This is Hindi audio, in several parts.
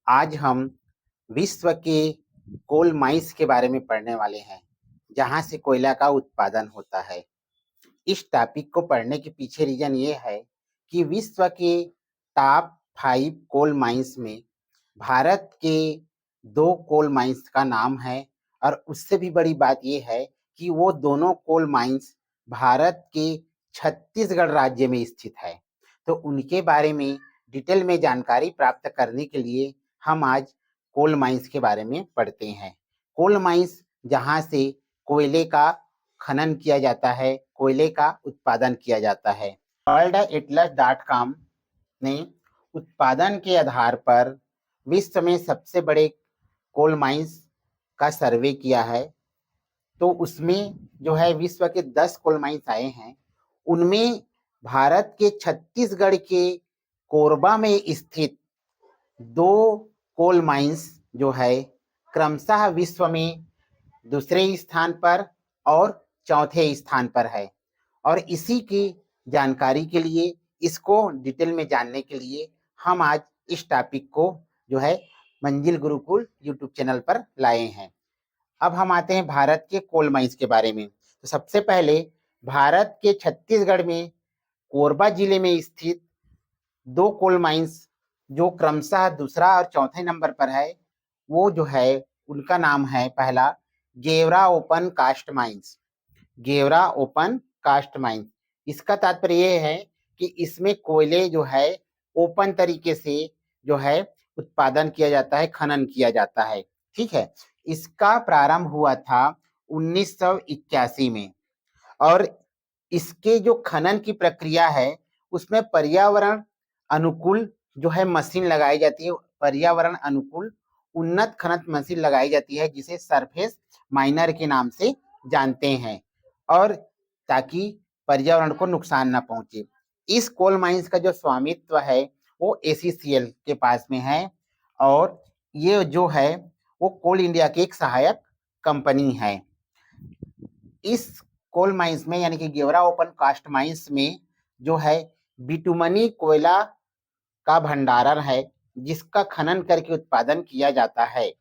आज हम विश्व के कोल माइंस के बारे में पढ़ने वाले हैं, जहां से कोयला का उत्पादन होता है। इस टॉपिक को पढ़ने के पीछे रीजन ये है कि विश्व के टॉप 5 कोल माइंस में भारत के 2 कोल माइंस का नाम है, और उससे भी बड़ी बात ये है कि वो दोनों कोल माइंस भारत के छत्तीसगढ़ राज्य में स्थित है। तो उनके बारे में डिटेल में जानकारी प्राप्त करने के लिए हम आज कोल माइंस के बारे में पढ़ते हैं। कोल माइंस जहां से कोयले का खनन किया जाता है, कोयले का उत्पादन किया जाता है। worldatlas.com ने उत्पादन के आधार पर विश्व में सबसे बड़े कोल माइंस का सर्वे किया है। तो उसमें जो है विश्व के 10 कोल माइंस आए हैं। उनमें भारत के छत्तीसगढ़ के कोरबा में स्थित 2 कोल माइंस जो है क्रमशः विश्व में दूसरे स्थान पर और चौथे स्थान पर है। और इसी की जानकारी के लिए, इसको डिटेल में जानने के लिए हम आज इस टॉपिक को जो है मंजिल गुरुकुल यूट्यूब चैनल पर लाए हैं। अब हम आते हैं भारत के कोल माइंस के बारे में। तो सबसे पहले भारत के छत्तीसगढ़ में कोरबा जिले में स्थित 2 कोल माइंस जो क्रमशः दूसरा और चौथे नंबर पर है, वो जो है उनका नाम है पहला Gevra open cast mines. Gevra open cast mines, इसका तात्पर्य ये है कि इसमें कोयले जो है ओपन तरीके से जो है उत्पादन किया जाता है, खनन किया जाता है। ठीक है, इसका प्रारंभ हुआ था 1981 में, और इसके जो खनन की प्रक्रिया है उसमें पर्यावरण अनुकूल जो है मशीन लगाई जाती है, पर्यावरण अनुकूल उन्नत खनन मशीन लगाई जाती है, जिसे सरफेस माइनर के नाम से जानते हैं, और ताकि पर्यावरण को नुकसान ना पहुंचे। इस कोल माइंस का जो स्वामित्व है वो एसीसीएल के पास में है, और ये जो है वो कोल इंडिया की एक सहायक कंपनी है। इस कोल माइंस में यानी कि गेवरा ओपन कास्ट माइंस में जो है बिटुमनी कोयला का भंडारण है, जिसका खनन करके उत्पादन किया जाता है।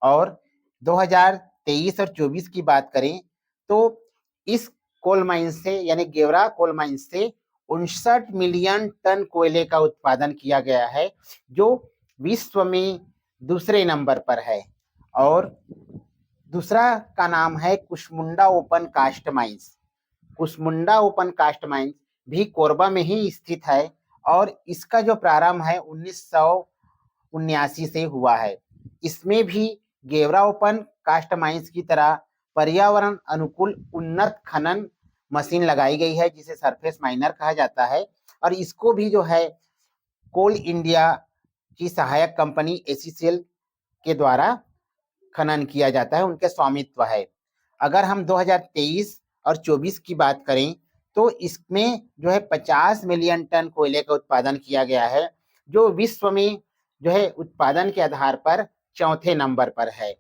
और 2023 और 24 की बात करें तो इस कोल माइन से यानी गेवरा कोल माइन से 59 मिलियन टन कोयले का उत्पादन किया गया है, जो विश्व में दूसरे नंबर पर है। और दूसरा का नाम है Kusmunda open cast mines. Kusmunda open cast mines भी कोरबा में ही स्थित है, और इसका जो प्रारंभ है 1979 से हुआ है। इसमें भी गेवरा ओपन कास्ट माइंस की तरह पर्यावरण अनुकूल उन्नत खनन मशीन लगाई गई है, जिसे सरफेस माइनर कहा जाता है, और इसको भी जो है कोल इंडिया की सहायक कंपनी एसीसीएल के द्वारा खनन किया जाता है, उनके स्वामित्व है। अगर हम 2023 और 24 की बात करें तो इसमें जो है 50 मिलियन टन कोयले का उत्पादन किया गया है, जो विश्व में जो है उत्पादन के आधार पर चौथे नंबर पर है।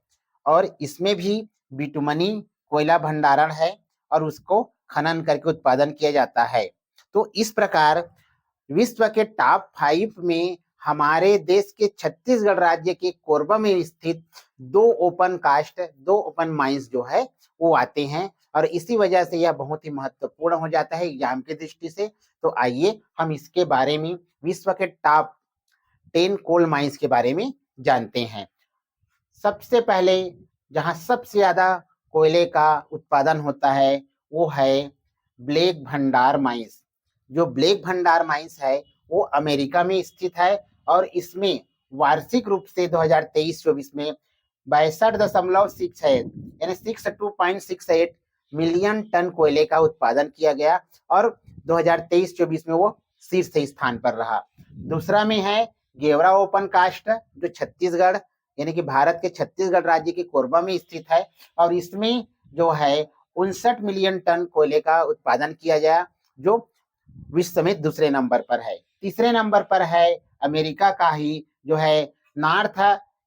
और इसमें भी बिटुमनी कोयला भंडारण है, और उसको खनन करके उत्पादन किया जाता है। तो इस प्रकार विश्व के टॉप 5 में हमारे देश के छत्तीसगढ़ राज्य के कोरबा में स्थित 2 ओपन माइंस जो है वो आते हैं, और इसी वजह से यह बहुत ही महत्वपूर्ण हो जाता है एग्जाम की दृष्टि से। तो आइए हम इसके बारे में, विश्व के टॉप 10 कोल माइंस के बारे में जानते हैं। सबसे पहले जहां सबसे ज्यादा कोयले का उत्पादन होता है वो है ब्लैक भंडार माइंस। जो ब्लैक भंडार माइंस है वो अमेरिका में स्थित है, और इसमें वार्षिक रूप से 2023-24 में 62.68 यानी 62.68 मिलियन टन कोयले का उत्पादन किया गया, और 2023-24 में वो शीर्ष स्थान पर रहा। दूसरा में है गेवरा ओपन कास्ट, जो छत्तीसगढ़ यानी कि भारत के छत्तीसगढ़ राज्य के कोरबा में स्थित है, और इसमें जो है 59 मिलियन टन कोयले का उत्पादन किया गया, जो विश्व में दूसरे नंबर पर है। तीसरे नंबर पर है अमेरिका का ही जो है north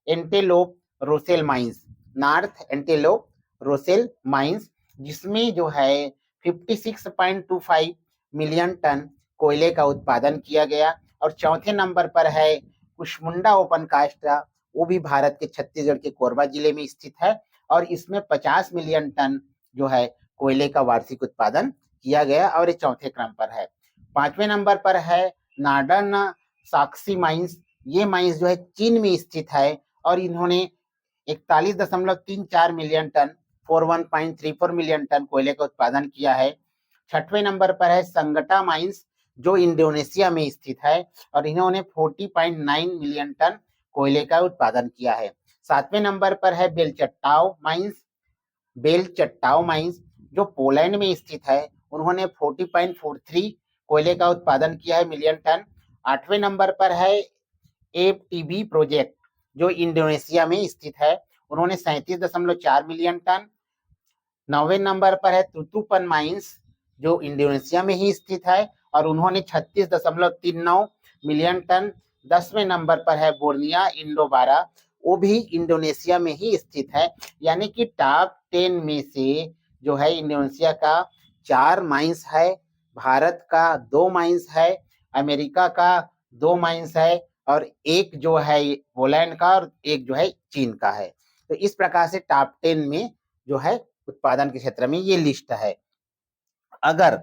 antelope Rosell mines, north antelope Rosell mines, जिसमें जो है 56.25 मिलियन टन कोयले का उत्पादन किया गया। और चौथे नंबर पर है कुसमुंडा ओपन कास्ट, वो भी भारत के छत्तीसगढ़ के कोरबा जिले में स्थित है और इसमें 50 मिलियन टन जो है कोयले का वार्षिक उत्पादन किया गया और ये चौथे क्रम पर है। 5वें नंबर पर है नार्डर्न साक्सी माइंस। ये माइंस जो है चीन में स्थित है और इन्होंने 41.34 मिलियन टन 41.34 मिलियन टन कोयले का उत्पादन किया है। 6वें नंबर पर है संगटा माइंस जो इंडोनेशिया में स्थित है और इन्होंने 40.9 मिलियन टन कोयले का उत्पादन किया है। 7वें नंबर पर है बेलचट्टाओ माइंस जो पोलैंड में स्थित है, उन्होंने 40.43 कोयले का उत्पादन किया है मिलियन टन। 8वें नंबर पर है एपटीबी प्रोजेक्ट जो इंडोनेशिया में स्थित है, उन्होंने 37.4 मिलियन टन। 9वें नंबर पर है तुतुपन माइंस जो इंडोनेशिया में ही स्थित है और उन्होंने 36.39 मिलियन टन। 10वें नंबर पर है बोर्निया इंडोबारा, वो भी इंडोनेशिया में ही स्थित है। यानी कि टॉप 10 में से जो है इंडोनेशिया का 4 माइंस है, भारत का 2 माइंस है, अमेरिका का 2 माइंस है और एक जो है पोलैंड का और एक जो है चीन का है। तो इस प्रकार से टॉप 10 में जो है उत्पादन के क्षेत्र में ये लिस्ट है। अगर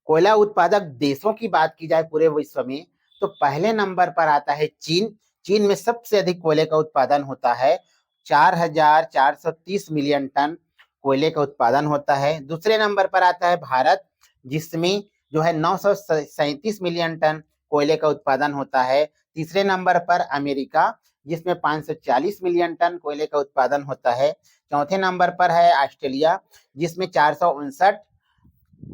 कोयला उत्पादक देशों की बात की जाए पूरे विश्व में तो पहले नंबर पर आता है चीन। चीन में सबसे अधिक कोयले का उत्पादन होता है, 4,430 मिलियन टन कोयले का उत्पादन होता है। दूसरे नंबर पर आता है भारत जिसमें जो है 937 मिलियन टन कोयले का उत्पादन होता है। तीसरे नंबर पर अमेरिका जिसमें 540 मिलियन टन कोयले का उत्पादन होता है। चौथे नंबर पर है ऑस्ट्रेलिया जिसमें 459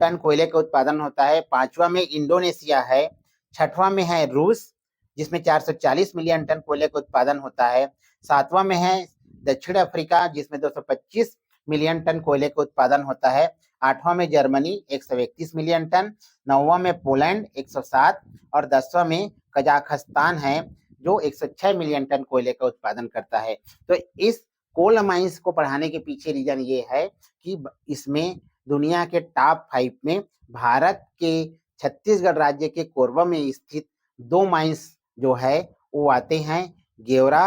टन कोयले का उत्पादन होता है। 5वां में इंडोनेशिया है। 6वां में है रूस जिसमें 440 मिलियन टन कोयले का उत्पादन होता है। 7वां में है दक्षिण अफ्रीका जिसमें 225 मिलियन टन कोयले का उत्पादन होता है। 8वां में जर्मनी 131 मिलियन टन। 9वां में पोलैंड 107 और 10वां में कजाकिस्तान है जो 106 मिलियन टन कोयले का उत्पादन करता है। तो इस कोल माइंस को बढ़ाने के पीछे रीजन ये है कि इसमें दुनिया के टॉप 5 में भारत के छत्तीसगढ़ राज्य के कोरबा में स्थित 2 माइंस जो है वो आते हैं, गेवरा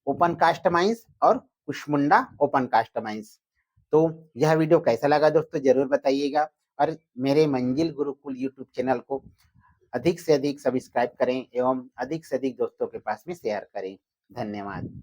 ओपन कास्ट माइंस और कुशमुंडा ओपन कास्ट माइंस। तो यह वीडियो कैसा लगा दोस्तों जरूर बताइएगा और मेरे मंजिल गुरुकुल यूट्यूब चैनल को अधिक से अधिक सब्सक्राइब करें एवं अधिक से अधिक दोस्तों के पास में शेयर करें। धन्यवाद।